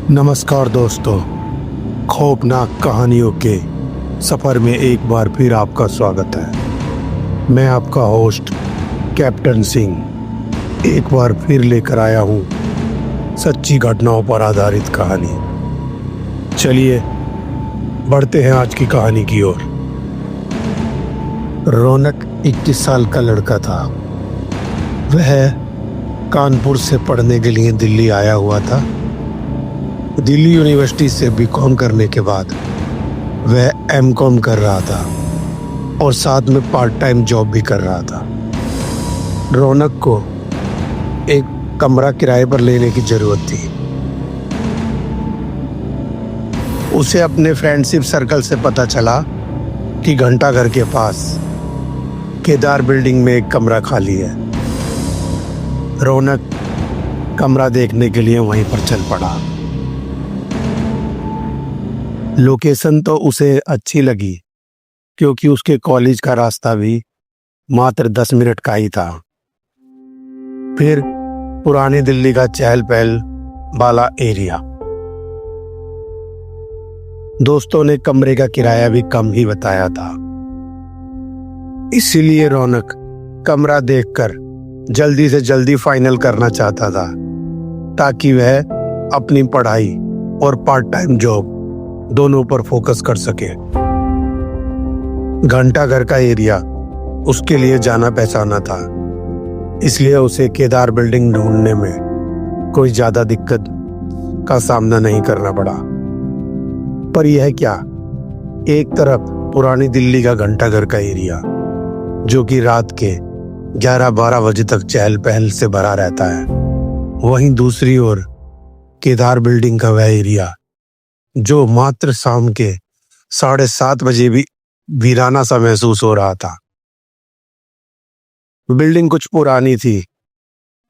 नमस्कार दोस्तों, खौफनाक कहानियों के सफ़र में एक बार फिर आपका स्वागत है। मैं आपका होस्ट कैप्टन सिंह एक बार फिर लेकर आया हूँ सच्ची घटनाओं पर आधारित कहानी। चलिए बढ़ते हैं आज की कहानी की ओर। रौनक 21 साल का लड़का था। वह कानपुर से पढ़ने के लिए दिल्ली आया हुआ था। दिल्ली यूनिवर्सिटी से बीकॉम करने के बाद वह एमकॉम कर रहा था और साथ में पार्ट टाइम जॉब भी कर रहा था। रौनक को एक कमरा किराए पर लेने की जरूरत थी। उसे अपने फ्रेंडशिप सर्कल से पता चला कि घंटाघर के पास केदार बिल्डिंग में एक कमरा खाली है। रौनक कमरा देखने के लिए वहीं पर चल पड़ा। लोकेशन तो उसे अच्छी लगी क्योंकि उसके कॉलेज का रास्ता भी मात्र 10 मिनट का ही था। फिर पुरानी दिल्ली का चहल पहल वाला एरिया। दोस्तों ने कमरे का किराया भी कम ही बताया था, इसीलिए रौनक कमरा देखकर जल्दी से जल्दी फाइनल करना चाहता था ताकि वह अपनी पढ़ाई और पार्ट टाइम जॉब दोनों पर फोकस कर सके। घंटाघर का एरिया उसके लिए जाना पहचाना था, इसलिए उसे केदार बिल्डिंग ढूंढने में कोई ज्यादा दिक्कत का सामना नहीं करना पड़ा। पर यह क्या, एक तरफ पुरानी दिल्ली का घंटाघर का एरिया जो कि रात के 11-12 बजे तक चहल पहल से भरा रहता है, वहीं दूसरी ओर केदार बिल्डिंग का वह एरिया जो मात्र शाम के 7:30 बजे भी वीराना सा महसूस हो रहा था। बिल्डिंग कुछ पुरानी थी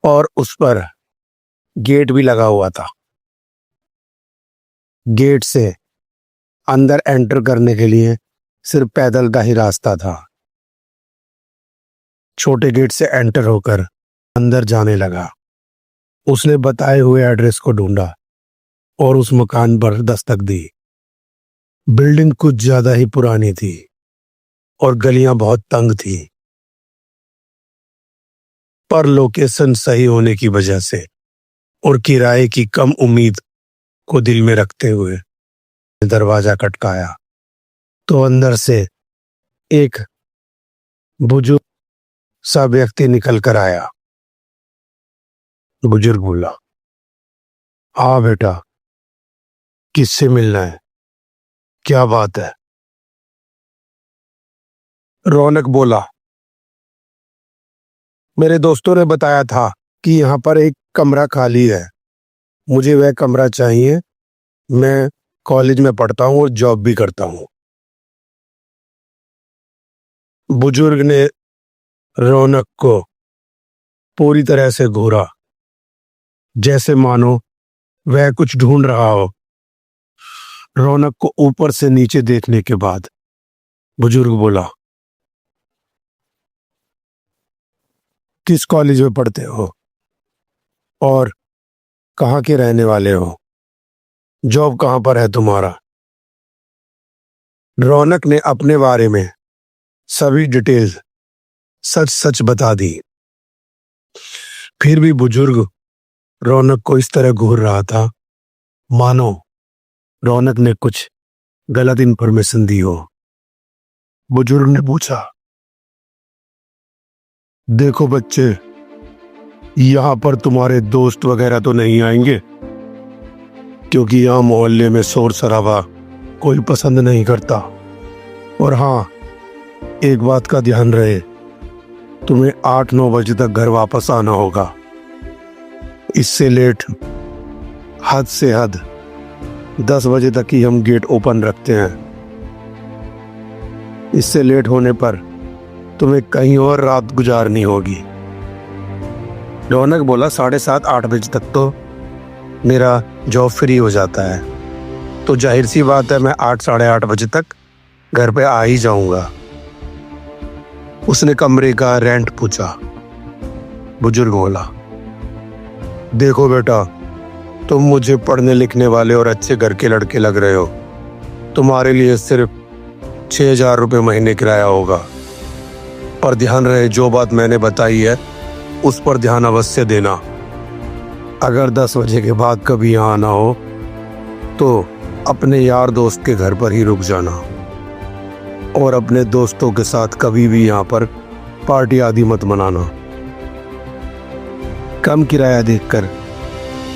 और उस पर गेट भी लगा हुआ था। गेट से अंदर एंटर करने के लिए सिर्फ पैदल का ही रास्ता था। छोटे गेट से एंटर होकर अंदर जाने लगा। उसने बताए हुए एड्रेस को ढूंढा और उस मकान पर दस्तक दी। बिल्डिंग कुछ ज्यादा ही पुरानी थी और गलियां बहुत तंग थी, पर लोकेशन सही होने की वजह से और किराए की कम उम्मीद को दिल में रखते हुए दरवाजा खटकाया तो अंदर से एक बुजुर्ग सा व्यक्ति निकल कर आया। बुजुर्ग बोला, हाँ बेटा, किससे मिलना है, क्या बात है? रौनक बोला, मेरे दोस्तों ने बताया था कि यहाँ पर एक कमरा खाली है, मुझे वह कमरा चाहिए। मैं कॉलेज में पढ़ता हूँ और जॉब भी करता हूँ। बुजुर्ग ने रौनक को पूरी तरह से घूरा, जैसे मानो वह कुछ ढूंढ रहा हो। रौनक को ऊपर से नीचे देखने के बाद बुजुर्ग बोला, किस कॉलेज में पढ़ते हो और कहाँ के रहने वाले हो? जॉब कहाँ पर है तुम्हारा? रौनक ने अपने बारे में सभी डिटेल्स सच सच बता दी। फिर भी बुजुर्ग रौनक को इस तरह घूर रहा था मानो रौनक ने कुछ गलत इंफॉर्मेशन दी हो। बुजुर्ग ने पूछा, देखो बच्चे, यहाँ पर तुम्हारे दोस्त वगैरह तो नहीं आएंगे क्योंकि यहाँ मोहल्ले में शोर शराबा कोई पसंद नहीं करता। और हाँ, एक बात का ध्यान रहे, तुम्हें 8-9 बजे तक घर वापस आना होगा। इससे लेट, हद से हद 10 बजे तक ही हम गेट ओपन रखते हैं। इससे लेट होने पर तुम्हें कहीं और रात गुजारनी होगी। रौनक बोला, 7:30-8 बजे तक तो मेरा जॉब फ्री हो जाता है, तो जाहिर सी बात है मैं 8-8:30 बजे तक घर पे आ ही जाऊंगा। उसने कमरे का रेंट पूछा। बुजुर्ग बोला, देखो बेटा, तुम मुझे पढ़ने लिखने वाले और अच्छे घर के लड़के लग रहे हो। तुम्हारे लिए सिर्फ 6,000 रुपये महीने किराया होगा। पर ध्यान रहे, जो बात मैंने बताई है उस पर ध्यान अवश्य देना। अगर 10 बजे के बाद कभी यहाँ आना हो तो अपने यार दोस्त के घर पर ही रुक जाना, और अपने दोस्तों के साथ कभी भी यहाँ पर पार्टी आदि मत मनाना। कम किराया देखकर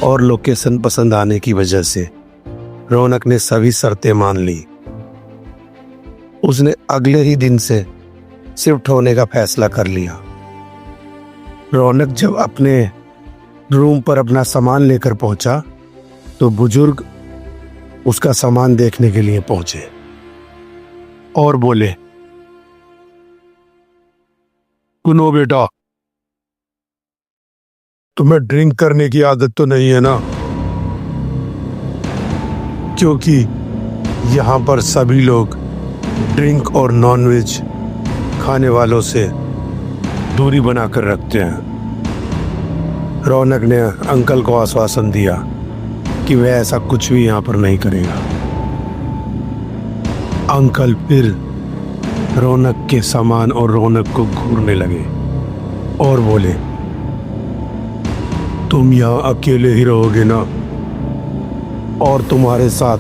और लोकेशन पसंद आने की वजह से रौनक ने सभी शर्तें मान ली। उसने अगले ही दिन से शिफ्ट होने का फैसला कर लिया। रौनक जब अपने रूम पर अपना सामान लेकर पहुंचा तो बुजुर्ग उसका सामान देखने के लिए पहुंचे और बोले, सुनो बेटा, तुम्हें ड्रिंक करने की आदत तो नहीं है ना? क्योंकि यहाँ पर सभी लोग ड्रिंक और नॉनवेज खाने वालों से दूरी बनाकर रखते हैं। रौनक ने अंकल को आश्वासन दिया कि वह ऐसा कुछ भी यहाँ पर नहीं करेगा। अंकल फिर रौनक के सामान और रौनक को घूरने लगे और बोले, तुम यहाँ अकेले ही रहोगे ना? और तुम्हारे साथ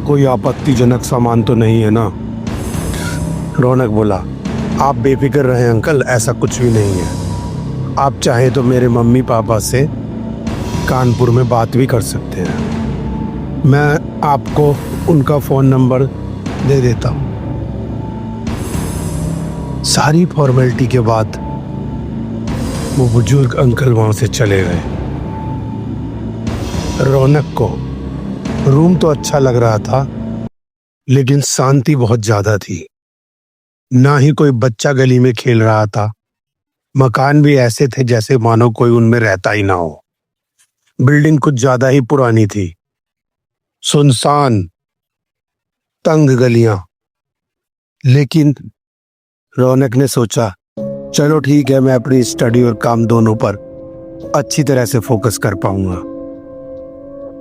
कोई आपत्तिजनक सामान तो नहीं है ना? रौनक बोला, आप बेफिक्र रहें अंकल, ऐसा कुछ भी नहीं है। आप चाहें तो मेरे मम्मी पापा से कानपुर में बात भी कर सकते हैं। मैं आपको उनका फ़ोन नंबर दे देता हूँ। सारी फॉर्मेलिटी के बाद वो बुजुर्ग अंकल वहाँ से चले गए। रौनक को रूम तो अच्छा लग रहा था, लेकिन शांति बहुत ज़्यादा थी। ना ही कोई बच्चा गली में खेल रहा था। मकान भी ऐसे थे जैसे मानो कोई उनमें रहता ही ना हो। बिल्डिंग कुछ ज्यादा ही पुरानी थी। सुनसान, तंग गलियां। लेकिन रौनक ने सोचा, चलो ठीक है, मैं अपनी स्टडी और काम दोनों पर अच्छी तरह से फोकस कर पाऊंगा।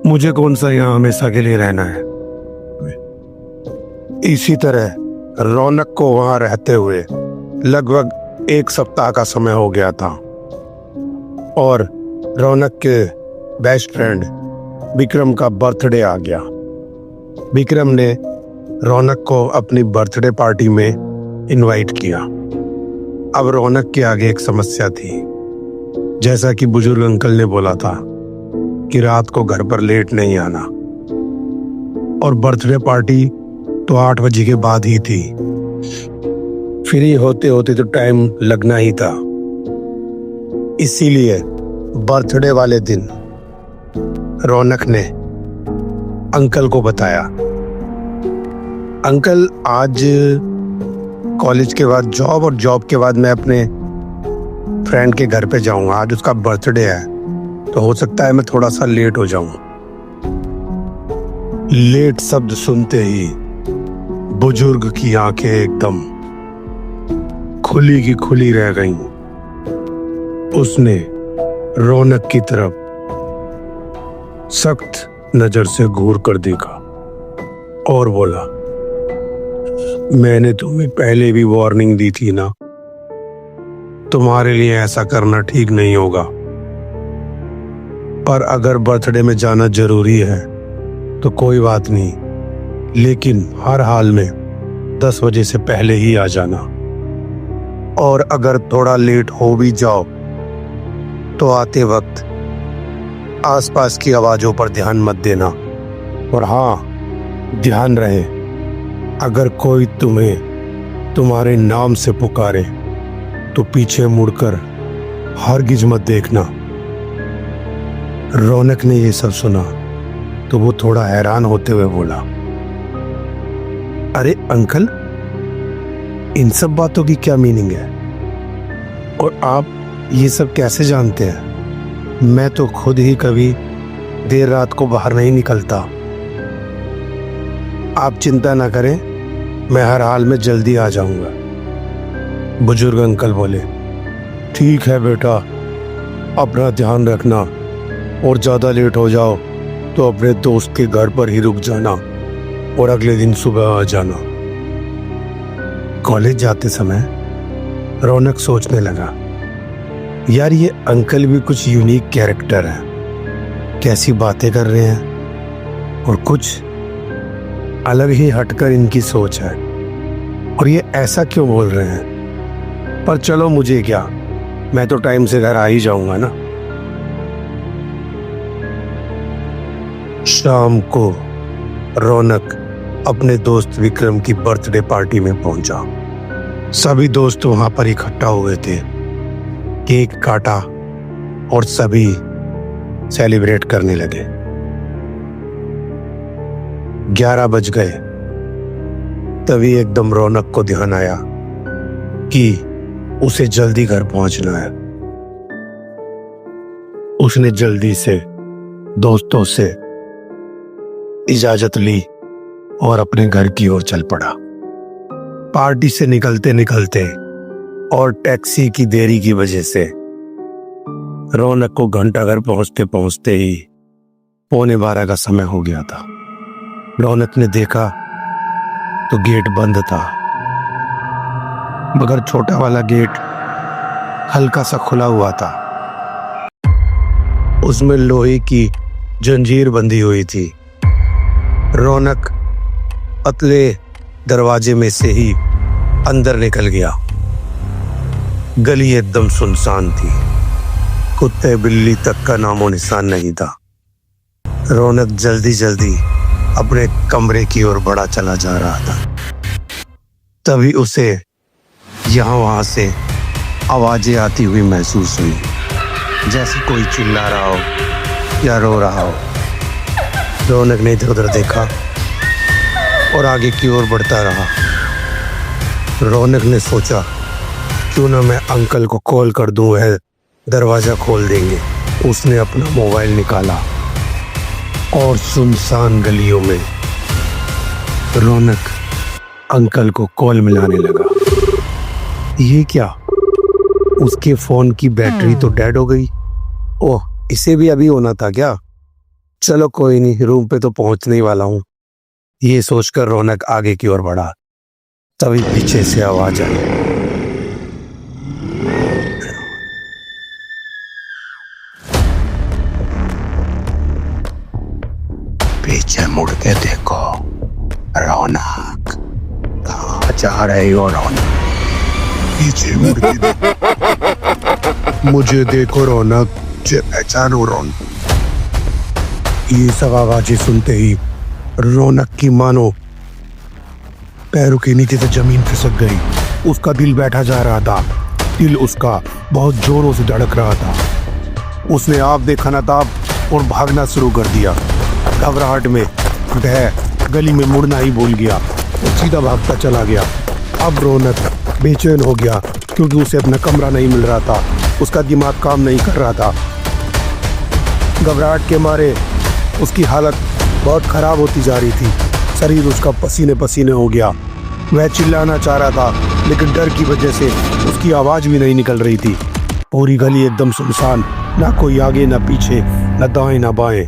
मुझे कौन सा यहाँ हमेशा के लिए रहना है। इसी तरह रौनक को वहां रहते हुए लगभग 1 सप्ताह का समय हो गया था और रौनक के बेस्ट फ्रेंड विक्रम का बर्थडे आ गया। विक्रम ने रौनक को अपनी बर्थडे पार्टी में इनवाइट किया। अब रौनक के आगे एक समस्या थी। जैसा कि बुजुर्ग अंकल ने बोला था कि रात को घर पर लेट नहीं आना, और बर्थडे पार्टी तो 8 बजे के बाद ही थी। फ्री होते होते तो टाइम लगना ही था। इसीलिए बर्थडे वाले दिन रौनक ने अंकल को बताया, अंकल आज कॉलेज के बाद जॉब और जॉब के बाद मैं अपने फ्रेंड के घर पे जाऊंगा। आज उसका बर्थडे है, तो हो सकता है मैं थोड़ा सा लेट हो जाऊं। लेट शब्द सुनते ही बुजुर्ग की आंखें एकदम खुली की खुली रह गईं। उसने रौनक की तरफ सख्त नजर से घूर कर देखा और बोला, मैंने तुम्हें पहले भी वार्निंग दी थी ना, तुम्हारे लिए ऐसा करना ठीक नहीं होगा। पर अगर बर्थडे में जाना जरूरी है तो कोई बात नहीं, लेकिन हर हाल में 10 बजे से पहले ही आ जाना। और अगर थोड़ा लेट हो भी जाओ तो आते वक्त आसपास की आवाजों पर ध्यान मत देना। और हाँ, ध्यान रहे, अगर कोई तुम्हें तुम्हारे नाम से पुकारे तो पीछे मुड़कर हरगिज मत देखना। रौनक ने ये सब सुना तो वो थोड़ा हैरान होते हुए बोला, अरे अंकल, इन सब बातों की क्या मीनिंग है? और आप ये सब कैसे जानते हैं? मैं तो खुद ही कभी देर रात को बाहर नहीं निकलता। आप चिंता ना करें, मैं हर हाल में जल्दी आ जाऊंगा। बुजुर्ग अंकल बोले, ठीक है बेटा, अपना ध्यान रखना, और ज़्यादा लेट हो जाओ तो अपने दोस्त के घर पर ही रुक जाना और अगले दिन सुबह आ जाना। कॉलेज जाते समय रौनक सोचने लगा, यार ये अंकल भी कुछ यूनिक कैरेक्टर है, कैसी बातें कर रहे हैं और कुछ अलग ही हटकर इनकी सोच है, और ये ऐसा क्यों बोल रहे हैं। पर चलो मुझे क्या, मैं तो टाइम से घर आ ही जाऊंगा ना। शाम को रौनक अपने दोस्त विक्रम की बर्थडे पार्टी में पहुंचा। सभी दोस्त वहां पर इकट्ठा हुए थे, केक काटा और सभी सेलिब्रेट करने लगे। 11 बज गए, तभी एकदम रौनक को ध्यान आया कि उसे जल्दी घर पहुंचना है। उसने जल्दी से दोस्तों से इजाजत ली और अपने घर की ओर चल पड़ा। पार्टी से निकलते निकलते और टैक्सी की देरी की वजह से रौनक को घंटाघर पहुंचते पहुंचते ही 11:45 का समय हो गया था। रौनक ने देखा तो गेट बंद था, मगर छोटा वाला गेट हल्का सा खुला हुआ था। उसमें लोहे की जंजीर बंधी हुई थी। रौनक पतले दरवाजे में से ही अंदर निकल गया। गली एकदम सुनसान थी, कुत्ते बिल्ली तक का नामो निशान नहीं था। रौनक जल्दी जल्दी अपने कमरे की ओर बढ़ा चला जा रहा था। तभी उसे यहाँ वहां से आवाजें आती हुई महसूस हुई, जैसे कोई चिल्ला रहा हो या रो रहा हो। रौनक ने इधर उधर देखा और आगे की ओर बढ़ता रहा। रौनक ने सोचा, क्यों ना मैं अंकल को कॉल कर दूं, वह दरवाजा खोल देंगे। उसने अपना मोबाइल निकाला और सुनसान गलियों में रौनक अंकल को कॉल मिलाने लगा। ये क्या, उसके फोन की बैटरी तो डेड हो गई। ओह, इसे भी अभी होना था क्या? चलो कोई नहीं, रूम पे तो पहुंचने ही वाला हूं। ये सोचकर रौनक आगे की ओर बढ़ा। तभी पीछे से आवाज आई, पीछे मुड़ के देखो रौनक, कहाँ जा रही हो रौनक? पीछे मुड़ के देखो। मुझे देखो रौनक, मुझे पहचानो रौनक। ये सब आवाजें सुनते ही रौनक की मानो पैरों के नीचे से जमीन खिसक गई। उसका दिल बैठा जा रहा था, दिल उसका बहुत जोरों से धड़क रहा था। उसने आप देखा ना ताब और भागना शुरू कर दिया। घबराहट में वह गली में मुड़ना ही भूल गया और सीधा भागता चला गया। अब रौनक बेचैन हो गया क्योंकि उसे अपना कमरा नहीं मिल रहा था। उसका दिमाग काम नहीं कर रहा था। घबराहट के मारे उसकी हालत बहुत खराब होती जा रही थी। शरीर उसका पसीने पसीने हो गया। वह चिल्लाना चाह रहा था, लेकिन डर की वजह से उसकी आवाज भी नहीं निकल रही थी। पूरी गली एकदम सुनसान, ना कोई आगे ना पीछे, ना दाएं ना बाएं।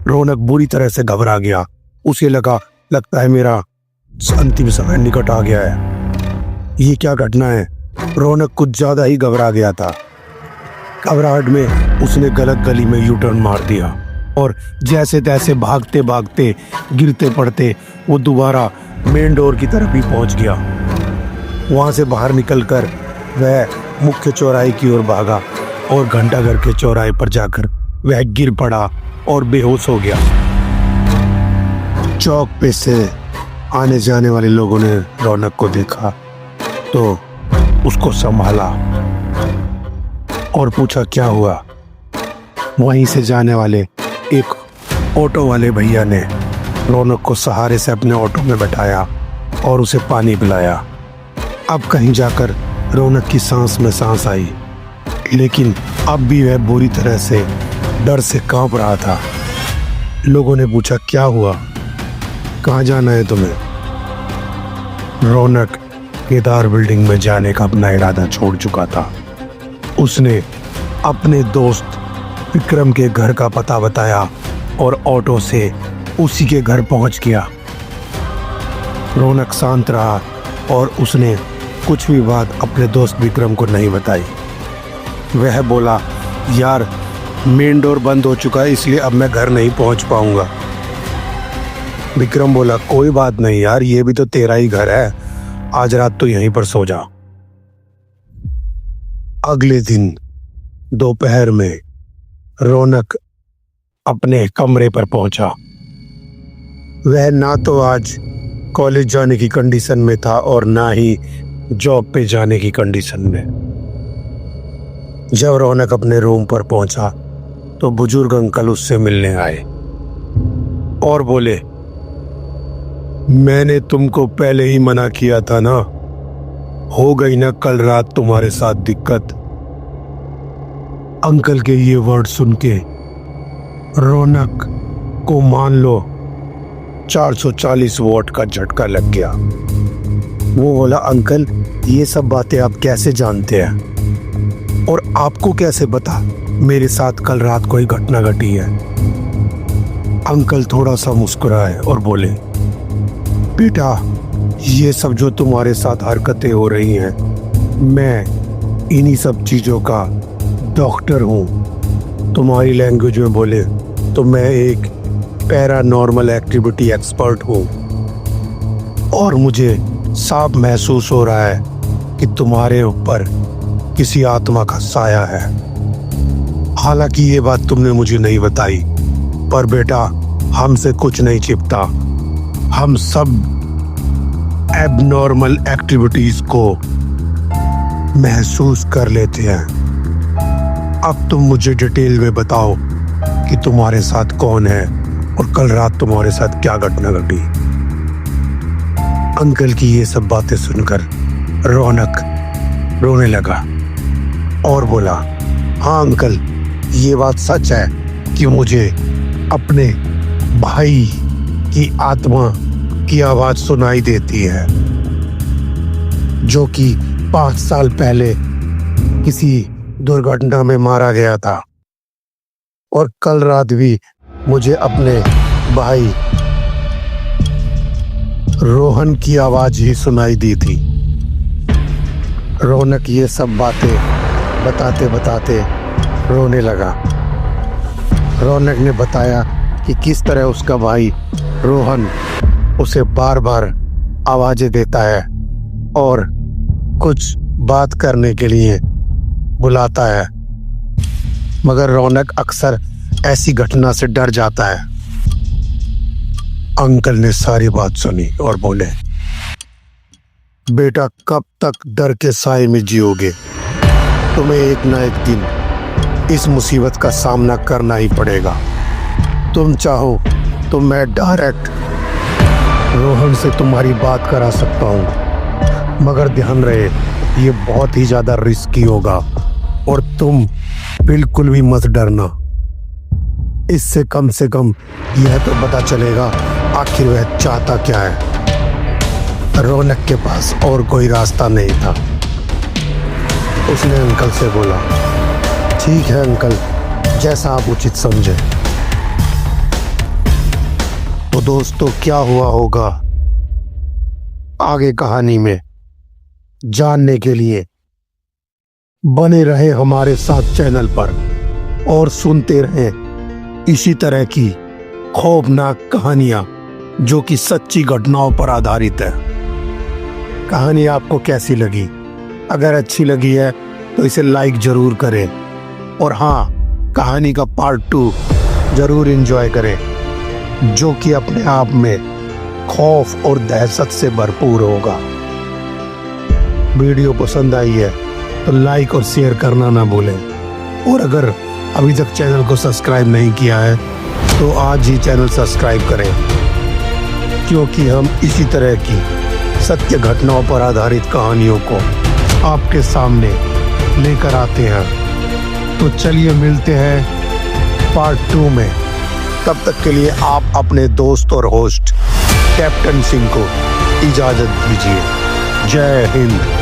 रौनक बुरी तरह से घबरा गया। उसे लगता है मेरा अंतिम समय निकट आ गया है। ये क्या घटना है? रौनक कुछ ज्यादा ही घबरा गया था। घबराहट में उसने गलत गली में यू टर्न मार दिया और जैसे तैसे भागते भागते गिरते पड़ते वो दोबारा मेन डोर की तरफ ही पहुंच गया। वहां से बाहर निकलकर वह मुख्य चौराहे की ओर भागा और घंटाघर के चौराहे पर जाकर वह गिर पड़ा और बेहोश हो गया। चौक पे से आने जाने वाले लोगों ने रौनक को देखा तो उसको संभाला और पूछा क्या हुआ। वहीं से जाने वाले एक ऑटो वाले भैया ने रौनक को सहारे से अपने ऑटो में बैठाया और उसे पानी पिलाया। अब कहीं जाकर रौनक की सांस में सांस आई, लेकिन अब भी वह बुरी तरह से डर से कांप रहा था। लोगों ने पूछा क्या हुआ, कहाँ जाना है तुम्हें? रौनक केदार बिल्डिंग में जाने का अपना इरादा छोड़ चुका था। उसने अपने दोस्त विक्रम के घर का पता बताया और ऑटो से उसी के घर पहुंच गया। रौनक शांत रहा और उसने कुछ भी बात अपने दोस्त विक्रम को नहीं बताई। वह बोला, यार मेन डोर बंद हो चुका है इसलिए अब मैं घर नहीं पहुंच पाऊंगा। विक्रम बोला, कोई बात नहीं यार, ये भी तो तेरा ही घर है, आज रात तो यहीं पर सो जा। अगले दिन दोपहर में रौनक अपने कमरे पर पहुंचा। वह ना तो आज कॉलेज जाने की कंडीशन में था और ना ही जॉब पे जाने की कंडीशन में। जब रौनक अपने रूम पर पहुंचा तो बुजुर्ग अंकल उससे मिलने आए और बोले, मैंने तुमको पहले ही मना किया था ना, हो गई ना कल रात तुम्हारे साथ दिक्कत। अंकल के ये वर्ड सुन के रौनक को मान लो 440 वॉट का झटका लग गया। वो बोला, अंकल ये सब बातें आप कैसे जानते हैं और आपको कैसे पता मेरे साथ कल रात कोई घटना घटी है? अंकल थोड़ा सा मुस्कुराए और बोले, बेटा ये सब जो तुम्हारे साथ हरकतें हो रही हैं, मैं इन्हीं सब चीज़ों का डॉक्टर हूँ। तुम्हारी लैंग्वेज में बोले तो मैं एक पैरानॉर्मल एक्टिविटी एक्सपर्ट हूँ और मुझे साफ महसूस हो रहा है कि तुम्हारे ऊपर किसी आत्मा का साया है। हालांकि ये बात तुमने मुझे नहीं बताई, पर बेटा हमसे कुछ नहीं छिपता, हम सब एबनॉर्मल एक्टिविटीज को महसूस कर लेते हैं। अब तुम मुझे डिटेल में बताओ कि तुम्हारे साथ कौन है और कल रात तुम्हारे साथ क्या घटना घटी। अंकल की ये सब बातें सुनकर रौनक रोने लगा और बोला, हाँ अंकल ये बात सच है कि मुझे अपने भाई की आत्मा की आवाज सुनाई देती है जो कि 5 साल पहले किसी दुर्घटना में मारा गया था और कल रात भी मुझे अपने भाई रोहन की आवाज ही सुनाई दी थी। रौनक ये सब बातें बताते बताते रोने लगा। रौनक ने बताया कि किस तरह उसका भाई रोहन उसे बार बार आवाजें देता है और कुछ बात करने के लिए बुलाता है, मगर रौनक अक्सर ऐसी घटना से डर जाता है। अंकल ने सारी बात सुनी और बोले, बेटा कब तक डर के साए में जियोगे? तुम्हें एक ना एक दिन इस मुसीबत का सामना करना ही पड़ेगा। तुम चाहो तो मैं डायरेक्ट रोहन से तुम्हारी बात करा सकता हूँ, मगर ध्यान रहे ये बहुत ही ज्यादा रिस्की होगा और तुम बिल्कुल भी मत डरना। इससे कम से कम यह तो पता चलेगा आखिर वह चाहता क्या है। रौनक के पास और कोई रास्ता नहीं था। उसने अंकल से बोला, ठीक है अंकल, जैसा आप उचित समझे। तो दोस्तों क्या हुआ होगा आगे कहानी में जानने के लिए बने रहे हमारे साथ चैनल पर और सुनते रहें इसी तरह की खौफनाक कहानियां जो कि सच्ची घटनाओं पर आधारित है। कहानी आपको कैसी लगी? अगर अच्छी लगी है तो इसे लाइक जरूर करें और हाँ, कहानी का पार्ट 2 जरूर एंजॉय करें जो कि अपने आप में खौफ और दहशत से भरपूर होगा। वीडियो पसंद आई है तो लाइक और शेयर करना ना भूलें और अगर अभी तक चैनल को सब्सक्राइब नहीं किया है तो आज ही चैनल सब्सक्राइब करें, क्योंकि हम इसी तरह की सत्य घटनाओं पर आधारित कहानियों को आपके सामने लेकर आते हैं। तो चलिए मिलते हैं पार्ट 2 में। तब तक के लिए आप अपने दोस्त और होस्ट कैप्टन सिंह को इजाजत दीजिए। जय हिंद।